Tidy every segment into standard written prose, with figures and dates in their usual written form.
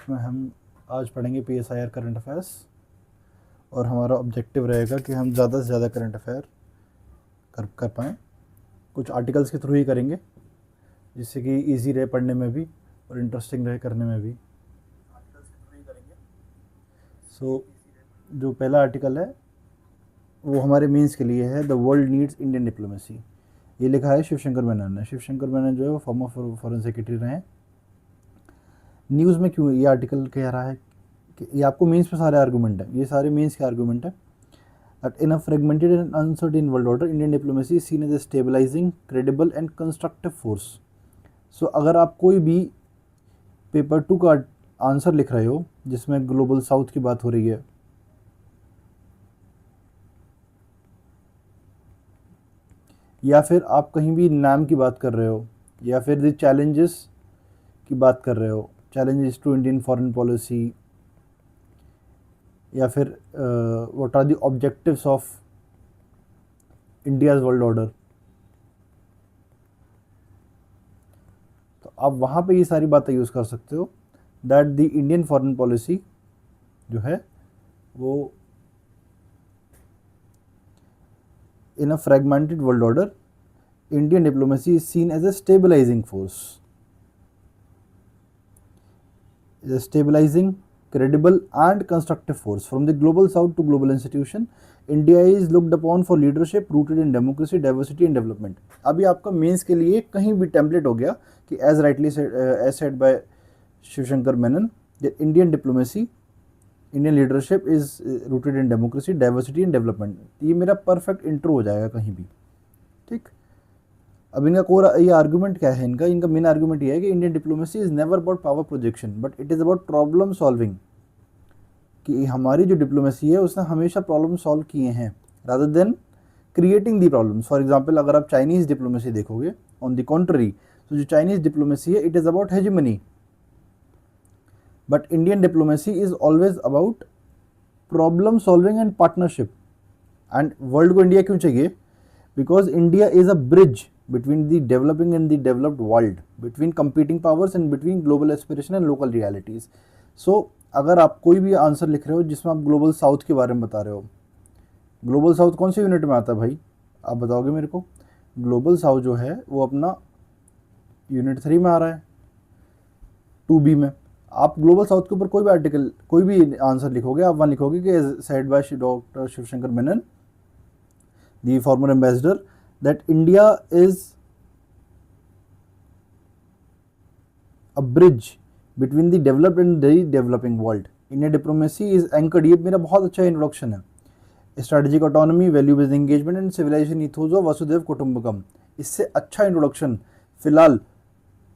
जिसमें हम आज पढ़ेंगे PSIR करंट अफेयर्स और हमारा ऑब्जेक्टिव रहेगा कि हम ज़्यादा से ज़्यादा करंट अफेयर कर पाएँ। कुछ आर्टिकल्स के थ्रू ही करेंगे जिससे कि इजी रहे पढ़ने में भी और इंटरेस्टिंग रहे करने में भी। सो जो पहला आर्टिकल है वो हमारे मीन्स के लिए है, the world needs Indian diplomacy. ये लिखा है शिवशंकर मेनन ने। शिवशंकर मेनन जो है वो फॉर्मर फॉरेन सेक्रेटरी रहे हैं। न्यूज़ में क्यों ये आर्टिकल कह रहा है कि ये आपको मीन्स पे सारे आर्गूमेंट है, ये सारे मीन्स के आर्गूमेंट है। That in a fragmented and uncertain world order Indian diplomacy is seen as a stabilising, credible and constructive force. So अगर आप कोई भी पेपर 2 का आंसर लिख रहे हो जिसमें ग्लोबल साउथ की बात हो रही है, या फिर आप कहीं भी नाम की बात कर रहे हो, या फिर द चैलेंजेस की बात कर रहे हो, challenges to Indian foreign policy, या फिर what are the objectives of India's world order, तो आप वहाँ पे ये सारी बातें यूज़ कर सकते हो। That the Indian foreign policy जो है वो in a fragmented world order, Indian diplomacy is seen as a stabilizing force. Is a stabilizing, credible and constructive force. From the global south to global institution, India is looked upon for leadership rooted in democracy, diversity and development. अभी आपका mains के लिए कहीं भी template हो गया कि as rightly said by Shivshankar Menon, the Indian diplomacy, Indian leadership is rooted in democracy, diversity and development. ये मेरा परफेक्ट इंट्रो हो जाएगा कहीं भी, ठीक। अब इनका कोर ये आर्गूमेंट क्या है, इनका मेन आर्गूमेंट ये है कि Indian diplomacy is never about power projection but it is about problem solving. कि हमारी जो डिप्लोमेसी है उसने हमेशा प्रॉब्लम सॉल्व किए हैं rather than creating the problems. For example अगर आप चाइनीज़ डिप्लोमेसी देखोगे, ऑन द कॉन्ट्री, तो जो चाइनीज़ डिप्लोमेसी है it is about hegemony, but Indian diplomacy is always about problem solving and partnership. And world को India क्यों चाहिए? Because India is a bridge between the developing and the developed world, between competing powers and between global aspiration and local realities. So अगर आप कोई भी answer लिख रहे हो जिसमें आप ग्लोबल साउथ के बारे में बता रहे हो, ग्लोबल साउथ कौन से यूनिट में आता है भाई, आप बताओगे मेरे को? ग्लोबल साउथ जो है वो अपना यूनिट 3 में आ रहा है, 2B में। आप ग्लोबल साउथ के ऊपर कोई भी आर्टिकल, कोई भी आंसर लिखोगे, आप वहाँ लिखोगे कि said by doctor Shivshankar Menon, the former ambassador, that India is a bridge between the developed and the developing world. Indian diplomacy is anchored, ये मेरा बहुत अच्छा इंट्रोडक्शन है। Strategic autonomy, value based engagement and civilisation ethos of Vasudhaiva Kutumbakam. इससे अच्छा introduction फिलहाल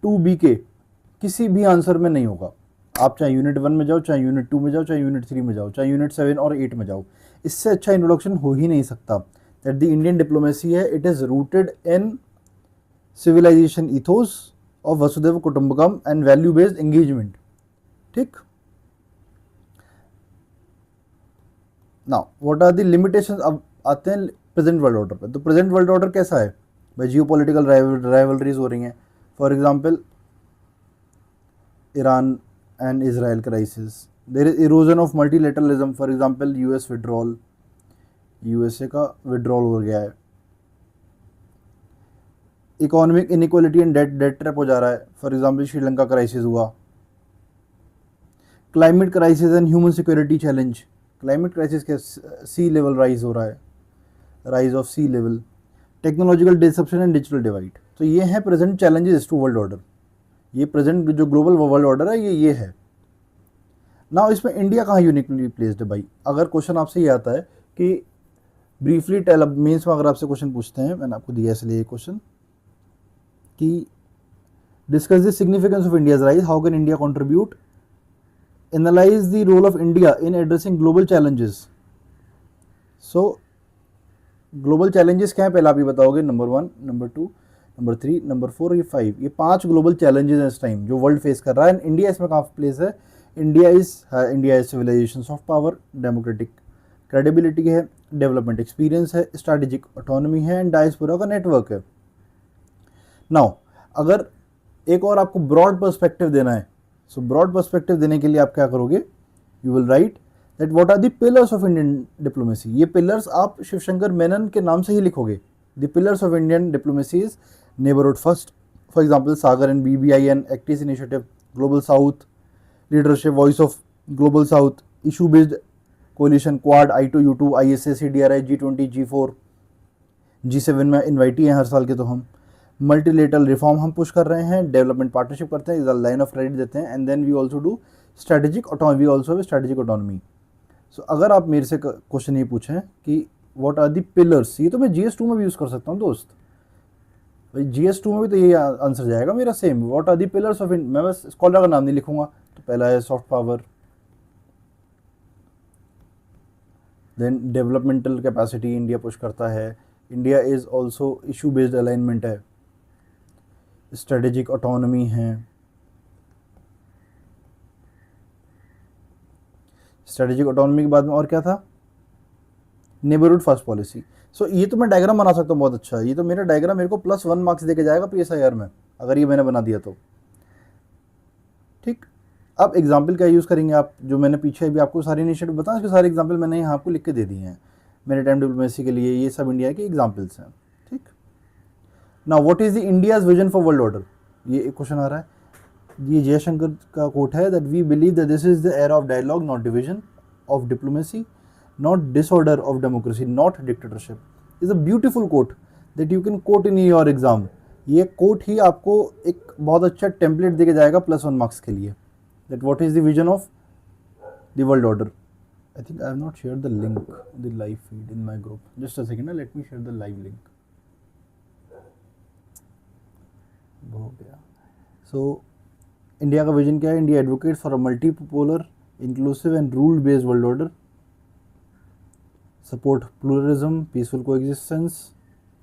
2B के किसी भी आंसर में नहीं होगा। आप चाहे यूनिट 1 में जाओ, चाहे यूनिट 2 में जाओ, चाहे यूनिट 3 में जाओ, चाहे यूनिट 7 और 8 में जाओ, इससे अच्छा इंट्रोडक्शन हो ही नहीं सकता। दैट द इंडियन डिप्लोमेसी है, it is rooted in civilisation ethos of Vasudhaiva Kutumbakam and value based engagement, ठीक। Now what are the limitations. अब आते हैं प्रेजेंट वर्ल्ड ऑर्डर पे। तो प्रेजेंट वर्ल्ड ऑर्डर कैसा है भाई? जियोपॉलिटिकल राइवलरीज हो रही हैं। For example Iran and Israel crisis. There is erosion of multilateralism. For example, US withdrawal, USA का withdrawal हो गया है। Economic inequality and debt trap हो जा रहा है। For example, श्रीलंका क्राइसिस हुआ। Climate crisis and human security challenge. Climate crisis के sea level rise हो रहा है, rise of sea level. Technological disruption and digital divide. तो ये हैं present challenges to world order। ये प्रेजेंट जो ग्लोबल वर्ल्ड ऑर्डर है ये है ना। इसमें इंडिया कहाँ यूनिकली प्लेस्ड है भाई? अगर क्वेश्चन आपसे ये आता है कि ब्रीफली टेल, अब मेंस में अगर आपसे क्वेश्चन पूछते हैं, मैंने आपको दिया इसलिए ये क्वेश्चन कि discuss the significance of India's rise, how can India contribute, analyse the role of India in addressing global challenges. So global challenges क्या है पहले आप ही बताओगे? नंबर 1, नंबर 2, नंबर 3, नंबर 4, ये 5, ये 5 ग्लोबल चैलेंजेस हैं इस टाइम जो वर्ल्ड फेस कर रहा है। इंडिया इसमें कहाँ प्लेस है? India is civilisation of power, democratic credibility है, डेवलपमेंट एक्सपीरियंस है, स्ट्रैटेजिक ऑटोनॉमी है एंड डायस्पोरा का नेटवर्क है। नाउ अगर एक और आपको ब्रॉड पर्सपेक्टिव देना है सो ब्रॉड पर्सपेक्टिव देने के लिए आप क्या करोगे, you will write that what are the pillars of Indian diplomacy. ये पिलर्स आप शिवशंकर मेनन के नाम से ही लिखोगे। The pillars of Indian diplomacy is neighbourhood first, for example Sagar and BBIN, Act East initiative, Global South leadership, voice of Global South, issue based coalition, Quad, I2, U2, ISA, CDRI, G20, G4, G7 में invitee हैं हर साल के। तो हम multilateral reform हम push कर रहे हैं, डेवलपमेंट पार्टनरशिप करते हैं, लाइन ऑफ क्रेडिट देते हैं, and then we also do strategic autonomy, we also have strategic autonomy. So अगर आप मेरे से क्वेश्चन ये पूछें कि व्हाट आर द पिलर्स, ये तो मैं GS2 में भी यूज़ कर सकता हूँ दोस्त, भाई GS2 में भी तो ये आंसर जाएगा मेरा same. What are the pillars of, मैं बस स्कॉलर का नाम नहीं लिखूंगा। तो पहला है soft power, then developmental capacity India push करता है, India is also issue based alignment है, स्ट्रेटेजिक ऑटोनॉमी है, स्ट्रेटेजिक ऑटोनॉमी के बाद में और क्या था, नेबरहुड फर्स्ट पॉलिसी। सो ये तो मैं डायग्राम बना सकता हूँ बहुत अच्छा, ये तो मेरा डायग्राम मेरे को +1 मार्क्स देके जाएगा PSIR में अगर ये मैंने बना दिया तो। ठीक, अब एग्जाम्पल क्या यूज़ करेंगे आप, जो मैंने पीछे भी आपको सारे इनिशिएटिव बताया उसके सारे एग्जाम्पल मैंने यहाँ आपको लिख के दे दिए हैं मेरे टाइम डिप्लोमेसी के लिए, ये सब इंडिया के एग्जाम्पल्स हैं। ठीक, now what is the India's vision for world order, ये एक क्वेश्चन आ रहा है। ये जयशंकर का कोट है that we believe that this is the era of dialogue not division, of diplomacy not disorder, of democracy not dictatorship. Is a beautiful quote that you can quote in your exam. ये quote ही आपको एक बहुत अच्छा template देके जाएगा +1 marks के लिए, that what is the vision of the world order. I think I have not shared the link, the live feed in my group. Just a second, let me share the live link. हो गया। So India का vision क्या है, India advocate for a multipolar inclusive and rule based world order, support pluralism, peaceful coexistence,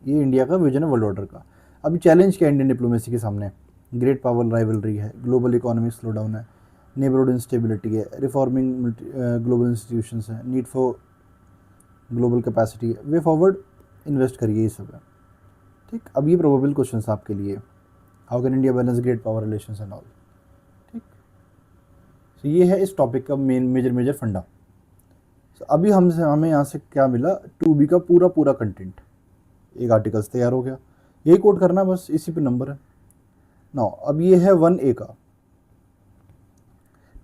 ये India का vision है world order का। अभी चैलेंज क्या है इंडियन डिप्लोमेसी के सामने, ग्रेट पावर राइवलरी है, ग्लोबल इकोनॉमिक स्लो डाउन है, नेबरहुड इंस्टेबिलिटी है, रिफॉर्मिंग ग्लोबल इंस्टीट्यूशंस है, नीड फॉर ग्लोबल कैपेसिटी है, वे फॉरवर्ड इन्वेस्ट करिए, ये सब है। ठीक, अब ये प्रोबेबल क्वेश्चन आपके लिए, how can India balance great power relations and all. ठीक, तो ये है इस टॉपिक का मेजर फंडा। तो अभी हमें यहाँ से क्या मिला, 2B का पूरा कंटेंट, एक आर्टिकल्स तैयार हो गया, यही कोड करना है बस, इसी पे नंबर है। नाउ अब ये है 1A का,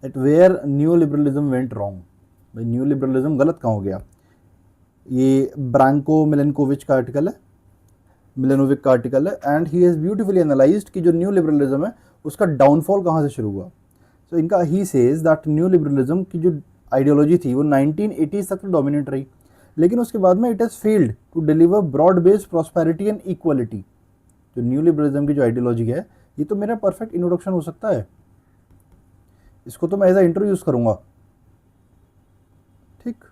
that where new liberalism went wrong. भाई न्यू लिबरलिज्म गलत कहाँ हो गया, ये ब्रांको मिलेनकोविच का आर्टिकल है, मिलेनोविक का आर्टिकल है, and he has beautifully analysed कि जो न्यू लिबरलिज्म है उसका डाउनफॉल कहाँ से शुरू हुआ। सो इनका he says that new liberalism की जो आइडियोलॉजी थी वो 1980s तक डोमिनेट रही, लेकिन उसके बाद में it has failed to deliver broad based prosperity and equality. जो न्यू लिबरलिज्म की जो आइडियोलॉजी है, ये तो मेरा परफेक्ट इंट्रोडक्शन हो सकता है, इसको तो मैं एज अ इंट्रो यूज करूंगा। ठीक,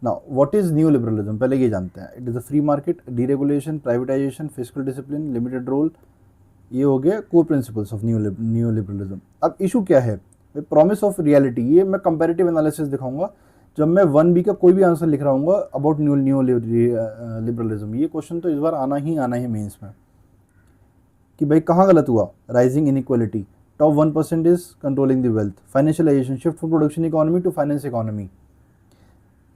now what is new liberalism, पहले ये जानते हैं। It is a free market, deregulation, privatisation, fiscal discipline, limited role, ये हो गया core principles of new liberalism. अब इशू क्या है, प्रॉमिस ऑफ रियलिटी, ये मैं कंपैरेटिव एनालिसिस दिखाऊंगा जब मैं 1B का कोई भी आंसर लिख रहा हूँ अबाउट न्यू लिबरलिज्म। ये क्वेश्चन तो इस बार आना ही मेंस में कि भाई कहाँ गलत हुआ, rising inequality, top 1% is controlling the wealth, financialisation, shift from production economy to finance economy,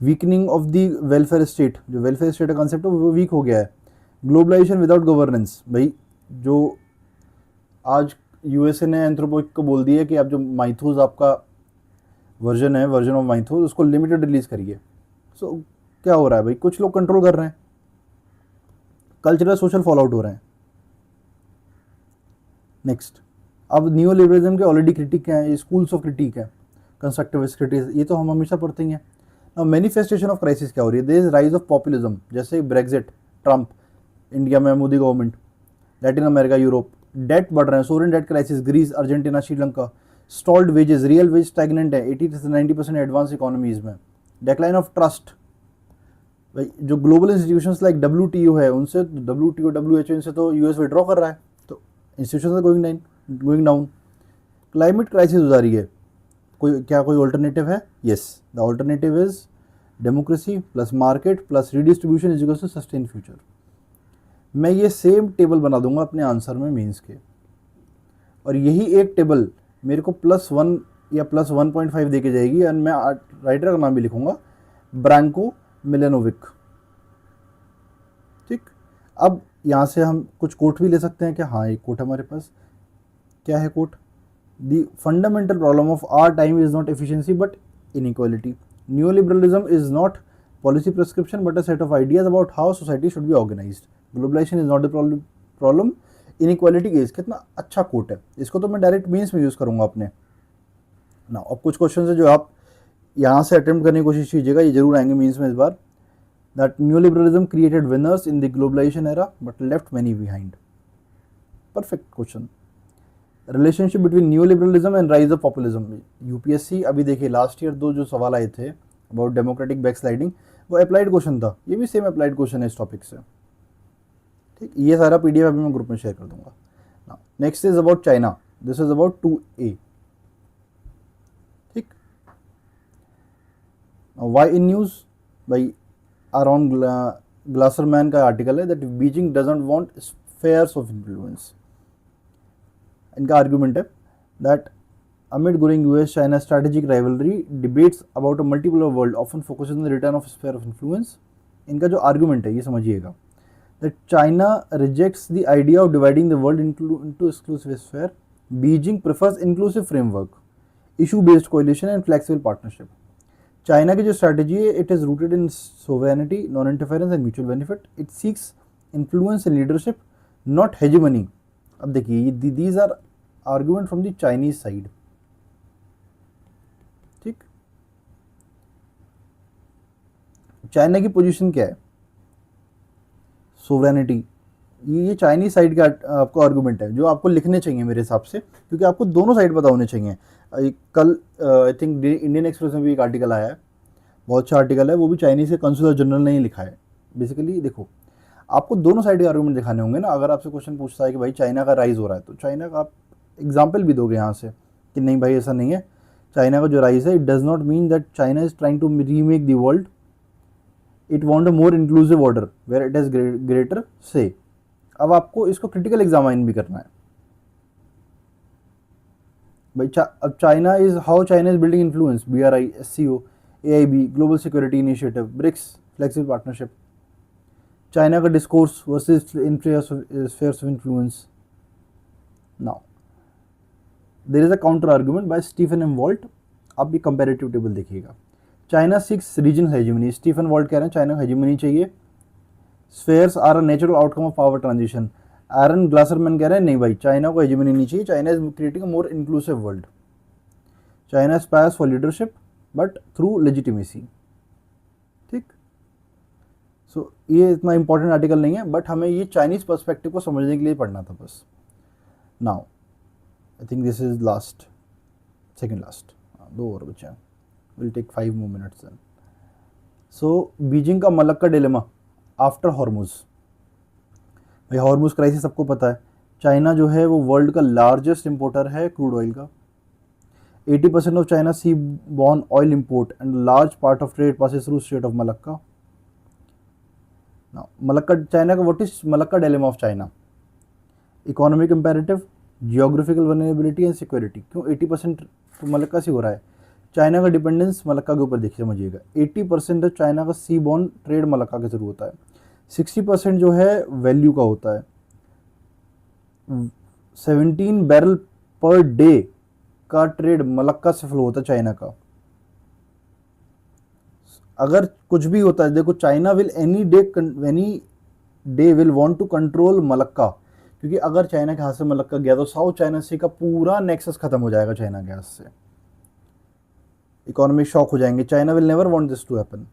weakening of the welfare state, जो वेलफेयर स्टेट का कॉन्सेप्ट है वो वीक हो गया है, ग्लोबलाइजेशन विदाउट गवर्नेंस। भाई जो आज USA ने एंथ्रोपोइक को बोल दिया कि आप जो माइथोस आपका वर्जन है, वर्जन ऑफ माइथोस, उसको लिमिटेड रिलीज करिए। सो क्या हो रहा है भाई, कुछ लोग कंट्रोल कर रहे हैं, कल्चरल सोशल फॉल आउट हो रहे हैं। नेक्स्ट, अब न्यू लिबरलिज्म के ऑलरेडी क्रिटिक हैं, स्कूल्स ऑफ क्रिटिक है, कंस्ट्रक्टिविस्ट क्रिटिक, ये तो हम हमेशा पढ़ते ही हैं। अब मैनिफेस्टेशन ऑफ क्राइसिस क्या हो रही है, there is rise of populism, जैसे ब्रेग्जिट, ट्रंप, इंडिया में Modi government, Latin America, Europe, debt बढ़ रहे हैं, sovereign debt crisis, Greece, Argentina, Sri Lanka, stalled wages, real wage stagnant है 80 से 90% एडवांस इकोनॉमीज में, डिक्लाइन ऑफ ट्रस्ट। भाई जो ग्लोबल इंस्टीट्यूशंस लाइक WTO है, उनसे WTO, WHO, इनसे तो US विड्रॉ कर रहा है, तो institutions going down. Climate crisis हो जा रही है, कोई ऑल्टरनेटिव है? Yes, the alternative is democracy plus market plus redistribution is equals to sustain future. मैं ये सेम टेबल बना दूंगा अपने आंसर में मेंस के, और यही एक टेबल मेरे को +1 या +1.5 दे के जाएगी एंड मैं राइटर का नाम भी लिखूंगा, ब्रांको मिलेनोविक। ठीक, अब यहाँ से हम कुछ कोट भी ले सकते हैं क्या? हाँ, एक कोट हमारे पास, क्या है quote? The fundamental problem of our time is not efficiency but inequality. Neoliberalism is not policy prescription but a set of ideas about how society should be organized. Globalization is not the problem, inequality is। कितना अच्छा coat है, इसको तो मैं direct means में use करूँगा अपने ना। अब कुछ क्वेश्चन है जो आप यहाँ से अटेम्प्ट करने की कोशिश कीजिएगा, ये जरूर आएंगे मीन्स में इस बार। That neoliberalism created winners in the globalisation era but left many behind. Perfect question. Relationship between neoliberalism and rise of populism. UPSC अभी देखिए लास्ट ईयर 2 जो सवाल आए थे अबाउट डेमोक्रेटिक बैकस्लाइडिंग, वो अप्लाइड क्वेश्चन था, ये भी सेम अप्लाइड क्वेश्चन है इस टॉपिक से। ठीक, ये सारा पीडीएफ अभी मैं ग्रुप में शेयर कर दूंगा। Next is about China, this is about 2A। ठीक, वाई इन न्यूज भाई अराउंड ग्लासरमैन का आर्टिकल है that Beijing doesn't want spheres of influence. इनका आर्ग्यूमेंट है that amid growing US-China strategic rivalry, debates about a multipolar world often focuses on the return of a sphere of influence. इनका जो argument है ये समझिएगा, that China rejects the idea of dividing the world into exclusive sphere. Beijing prefers inclusive framework, issue-based coalition and flexible partnership. China की जो strategy है, it is rooted in sovereignty, non-interference and mutual benefit. It seeks influence and leadership, not hegemony. अब देखिए, these are argument from the Chinese side. ठीक, China की position क्या है? Sovereignty. ये चाइनीज साइड का आपको आर्गुमेंट है जो आपको लिखने चाहिए मेरे हिसाब से, क्योंकि आपको दोनों साइड पता होने चाहिए। कल आई थिंक इंडियन एक्सप्रेस में भी एक आर्टिकल आया है, बहुत अच्छा आर्टिकल है, वो भी चाइनीज के कंसुलर जनरल ने ही लिखा है। बेसिकली देखो, आपको दोनों साइड के आर्गुमेंट दिखाने होंगे ना। अगर आपसे क्वेश्चन पूछता है कि भाई चाइना का राइज हो रहा है, तो चाइना का आप एग्जाम्पल भी दोगे यहाँ से कि नहीं भाई ऐसा नहीं है, चाइना का जो राइज है, it does not mean that China is trying to remake the world, it want a more inclusive order where it has greater say. अब आपको इसको क्रिटिकल एग्जामाइन भी करना है भाई। अब China is how China is building influence, BRI, SCO, AIB, global security initiative, BRICS, flexible partnership. China का discourse versus spheres of influence. Now there is a counter argument by Stephen M Walt. आप ये comparative table देखिएगा। China seeks regional hegemony, Stephen Walt कह रहे हैं China को hegemony चाहिए। Spheres are a natural outcome of power transition. Aaron Glaserman कह रहे हैं नहीं भाई, चाइना को हेजेमनी नहीं चाहिए, China is creating a more inclusive world. China aspires for leadership but through legitimacy. ठीक, सो ये इतना इंपॉर्टेंट आर्टिकल नहीं है, बट हमें ये चाइनीज पर्सपेक्टिव को समझने के लिए पढ़ना था बस। Now I think this is last, second last, 2 और बचे हैं, will take 5 more minutes then. So Beijing का मलक्का डिलेमा आफ्टर हॉर्मुज। भाई हॉर्मुज क्राइसिस सबको पता है, चाइना जो है वो वर्ल्ड का लार्जेस्ट इंपोर्टर है क्रूड ऑयल का। 80% of China seaborne oil import and large part of trade passes through strait of Malacca. Malacca China का, what is Malacca dilemma of China? Economic imperative, geographical vulnerability and security. क्यों 80% तो Malacca से हो रहा है? China का dependence Malacca के ऊपर देखिए, समझिएगा। 80% चाइना का सी बॉर्न ट्रेड मलक्का के थ्रू होता है। 60% जो है वैल्यू का होता है। 17 बैरल पर डे का ट्रेड मलक्का से फ्लो होता है चाइना का। अगर कुछ भी होता है, देखो China will any day will want to control Malacca, क्योंकि अगर चाइना के हाथ से मलक्का गया तो साउथ चाइना सी का पूरा नेक्सस खत्म हो जाएगा चाइना के हाथ से, इकोनॉमिक शॉक हो जाएंगे। China will never want this to happen.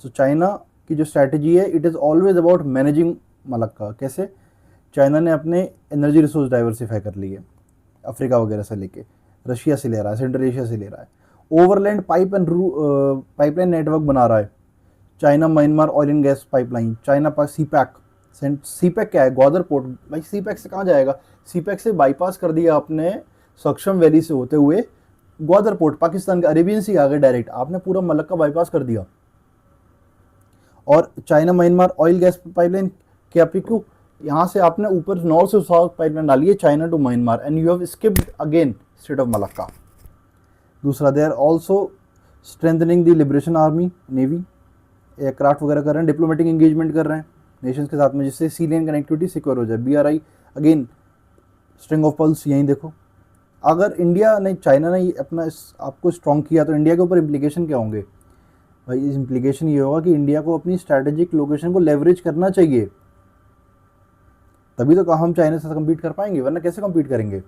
So China की जो स्ट्रैटेजी है, it is always about managing Malacca. कैसे? चाइना ने अपने एनर्जी रिसोर्स डाइवर्सिफाई कर लिए, अफ्रीका वगैरह से लेके, रशिया से ले रहा है, सेंट्रल एशिया से ले रहा है, ओवरलैंड पाइपलाइन नेटवर्क बना रहा है। China Myanmar oil and gas pipeline, China pass CPEC क्या है? ग्वादर पोर्ट। भाई सीपैक से कहाँ जाएगा? सीपैक से बाईपास कर दिया आपने सक्षम वैली से होते हुए ग्वादर पोर्ट, पाकिस्तान के अरेबियन सी आ गए डायरेक्ट, आपने पूरा मलक्का बाईपास कर दिया। और China Myanmar oil gas pipeline क्या? क्यों यहाँ से आपने ऊपर नॉर्थ से साउथ पाइपलाइन डाली है China to Myanmar, and you have skipped again state of Malacca. दूसरा, they are also strengthening the liberation army, navy, aircraft वगैरह कर रहे हैं, डिप्लोमेटिक एंगेजमेंट कर रहे हैं नेशंस के साथ में, जिससे सी लेन कनेक्टिविटी सिक्योर हो जाए। BRI again string of pearls यहीं देखो। अगर इंडिया ने, चाइना ने अपना आपको स्ट्रॉन्ग किया तो इंडिया के ऊपर इम्प्लीकेशन क्या होंगे भाई? इस इम्प्लीकेशन ये होगा कि इंडिया को अपनी स्ट्रैटेजिक लोकेशन को लेवरेज करना चाहिए, तभी तो हम चाइना से कम्पीट कर पाएंगे, वरना कैसे कम्पीट करेंगे?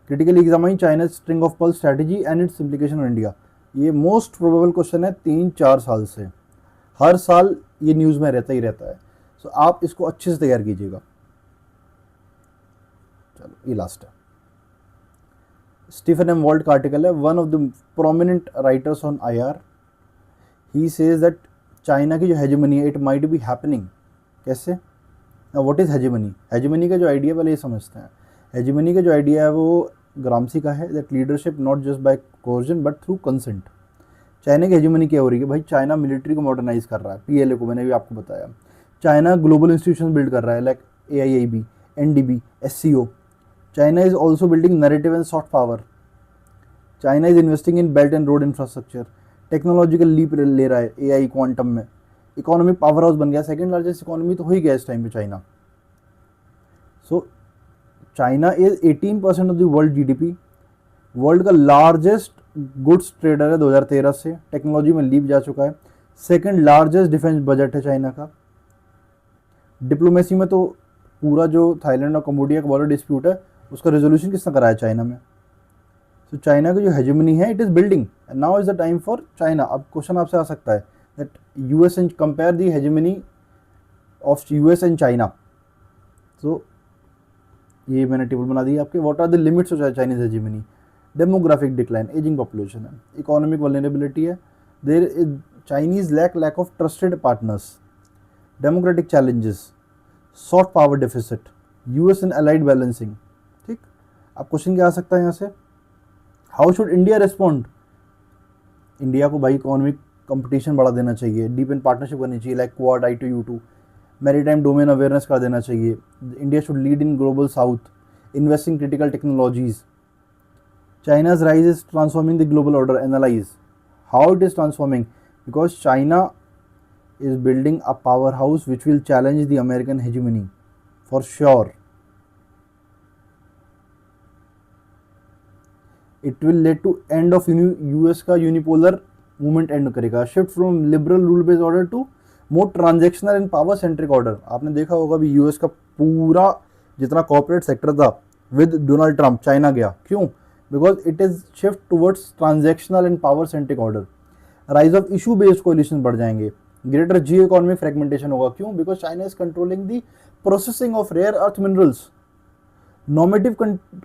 Critically examine China string of pearl strategy and it's implication on India. ये मोस्ट प्रोबेबल क्वेश्चन है 3-4 साल से, हर साल ये न्यूज़ में रहता ही रहता है। सो आप इसको अच्छे से तैयार कीजिएगा। चलो ये लास्ट है, स्टीफन एम वॉल्ट का आर्टिकल है, one of the prominent writers on IR। He says that China की जो हेजेमनी है, इट माइट बी हैपनिंग। कैसे? What is hegemony? हेजेमनी का जो आइडिया पहले ये समझते हैं। हेजेमनी का जो आइडिया है वो ग्रामसी का है, that leadership not just by coercion but through consent. China की हेजेमनी क्या हो रही है भाई? चाइना मिलिट्री को मॉडर्नाइज कर रहा है, PLA को, मैंने भी आपको बताया। चाइना ग्लोबल इंस्टीट्यूशन बिल्ड कर रहा है, like AIIB, NDB, SCO। China is also building narrative and soft power. China is investing in belt and road infrastructure. Technological leap ले रहा है AI क्वांटम में। इकोनॉमी पावर हाउस बन गया, second largest economy तो हो ही गया इस टाइम पे China. So China is 18% of the world GDP, world का लार्जेस्ट गुड्स ट्रेडर है 2013 से, टेक्नोलॉजी में लीप जा चुका है, सेकंड लार्जेस्ट डिफेंस बजट है चाइना का। डिप्लोमेसी में तो पूरा जो थाईलैंड और कंबोडिया का बॉर्डर डिस्प्यूट है उसका रेजोल्यूशन किसने कराया? चाइना में। तो चाइना की जो हेजेमनी है it is building, and now is the time for China. अब क्वेश्चन आपसे आ सकता है that US and compare the hegemony of US and China. तो ये मैंने टेबल बना दी आपके, what are the limits of Chinese hegemony? Demographic decline, aging population है, इकोनॉमिक वल्नरेबिलिटी है, there is Chinese lack of trusted partners, democratic challenges, soft power deficit, US and allied balancing. ठीक, अब क्वेश्चन क्या आ सकता है यहाँ से? How should India respond? India को भाई इकोनॉमिक कंपटीशन बढ़ा देना चाहिए, डीप इन पार्टनरशिप करनी चाहिए, like quad, I2U2, maritime domain awareness कर देना चाहिए। India should lead in global south, invest in critical technologies. China's rise is transforming the global order. Analyze how it is transforming, because China is building a powerhouse which will challenge the American hegemony for sure. It will lead to end of US का unipolar movement end करेगा, shift from liberal rule based order to more transactional and power centric order. आपने देखा होगा भी US का पूरा जितना corporate sector था विद डोनाल्ड ट्रम्प चाइना गया, क्यों? Because it is shift towards transactional and power centric order. Rise of issue based coalition बढ़ जाएंगे, ग्रेटर जियो इकोनॉमिक फ्रेगमेंटेशन होगा, क्यों? Because China is controlling the processing of rare earth minerals. Normative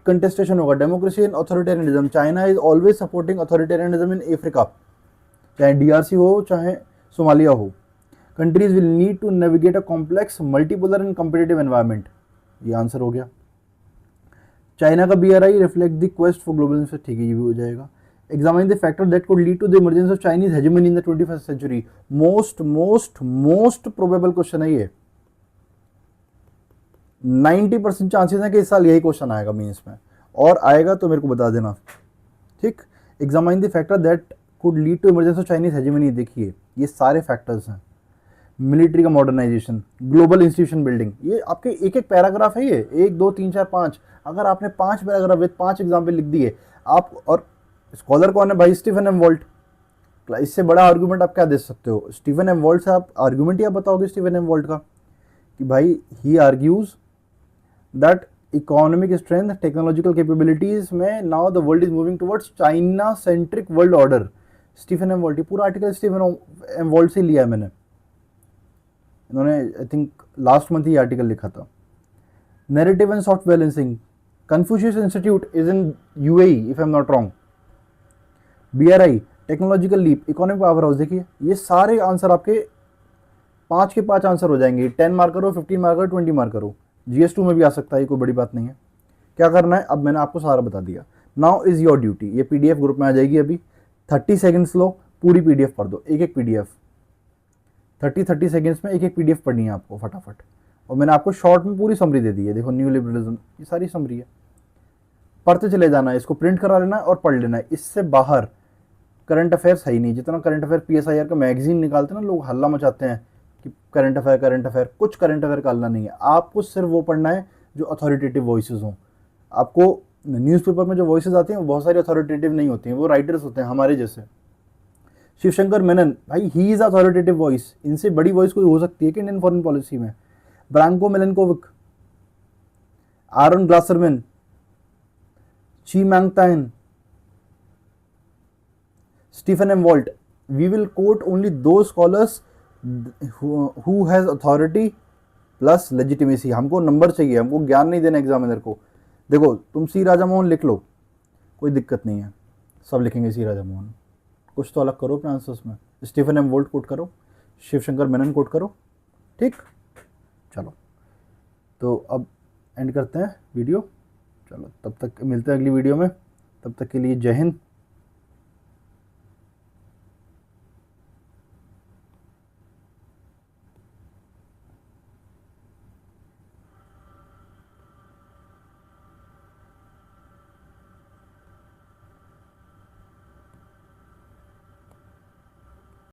contestation होगा, democracy and authoritarianism. China is always supporting authoritarianism in Africa, चाहे DRC हो चाहे Somalia हो। Countries will need to navigate a complex multipolar and competitive environment. ये answer हो गया। China का BRI reflect the quest for global influence, ठीक है, ये भी हो जाएगा। Examine the factor that could lead to the emergence of Chinese hegemony in the 21st century. Most probable question है ये। 90% चांसेस हैं कि इस साल यही क्वेश्चन आएगा मीन्स में, और आएगा तो मेरे को बता देना। ठीक, examine the factor that could lead to emergence of Chinese hegemony. देखिए ये सारे फैक्टर्स हैं, मिलिट्री का मॉडर्नाइजेशन, ग्लोबल इंस्टीट्यूशन बिल्डिंग, ये आपके एक एक पैराग्राफ है, ये 1 2 3 4 5। अगर आपने 5 पैराग्राफ विद 5 एग्जाम्पल लिख दिए आप, और स्कॉलर कौन है भाई? Stephen M Walt. इससे बड़ा आर्गूमेंट आप क्या दे सकते हो? स्टीफन एम वॉल्ट से आप आर्गूमेंट ही आप बताओगे स्टीफन एम वॉल्ट का, कि भाई he argues that economic strength, technological capabilities में now the world is moving towards China centric world order. Stephen M Walt, पूरा आर्टिकल स्टीफन एम वॉल्ट से लिया है मैंने, इन्होंने आई थिंक लास्ट मंथ ही आर्टिकल लिखा था। Narrative and soft balancing, Confucius Institute is in UAE if I am not wrong. BRI, technological leap, economic power house. देखिए ये सारे आंसर आपके 5 के 5 आंसर हो जाएंगे। 10 मार्कर हो, 15 मार्कर, 20 मार्कर हो। GS2 में भी आ सकता है, ये कोई बड़ी बात नहीं है। क्या करना है अब मैंने आपको सारा बता दिया। नाउ इज योर ड्यूटी, ये PDF ग्रुप में आ जाएगी अभी, 30 सेकेंड्स लो, पूरी PDF पढ़ दो, एक एक PDF 30 सेकेंड्स में एक एक PDF पढ़नी है आपको फटाफट। और मैंने आपको शॉर्ट में पूरी समरी दे दी है, देखो न्यू लिबरलिज्म, ये सारी समरी है। पढ़ते चले जाना है, इसको प्रिंट करा लेना है और पढ़ लेना है। इससे बाहर करंट अफेयर्स है ही नहीं। जितना करंट अफेयर PSIR का मैगजीन निकालते हैं ना, लोग हल्ला मचाते हैं कि करंट अफेयर, कुछ करंट अफेयर निकालना नहीं है। आपको सिर्फ वो पढ़ना है जो अथॉरिटेटिव वॉइसेस हों। आपको न्यूज़पेपर में जो वॉइसेस आती हैं वो बहुत सारी अथॉरिटेटिव नहीं होती हैं, वो राइटर्स होते हैं हमारे जैसे। शिवशंकर मेनन भाई, ही इज़ अथॉरिटेटिव वॉइस। इनसे बड़ी वॉइस कोई हो सकती है कि इंडियन फॉरेन पॉलिसी में? ब्रांको मिलेनकोविक, आरन ग्लासरमैन, ची मैंगताइन, Stephen M. Walt. We will quote only those scholars who has authority plus legitimacy. हमको नंबर चाहिए, हमको ज्ञान नहीं देना एग्जामिनर को। देखो तुम सी राजा मोहन लिख लो, कोई दिक्कत नहीं है, सब लिखेंगे सी राजा मोहन। कुछ तो अलग करो अपने आंसर्स में। स्टीफन एम वोल्ट कोट करो, शिवशंकर मेनन कोट करो, ठीक। चलो तो अब एंड करते हैं वीडियो। चलो तब तक मिलते हैं अगली वीडियो में, तब तक के लिए जय हिंद।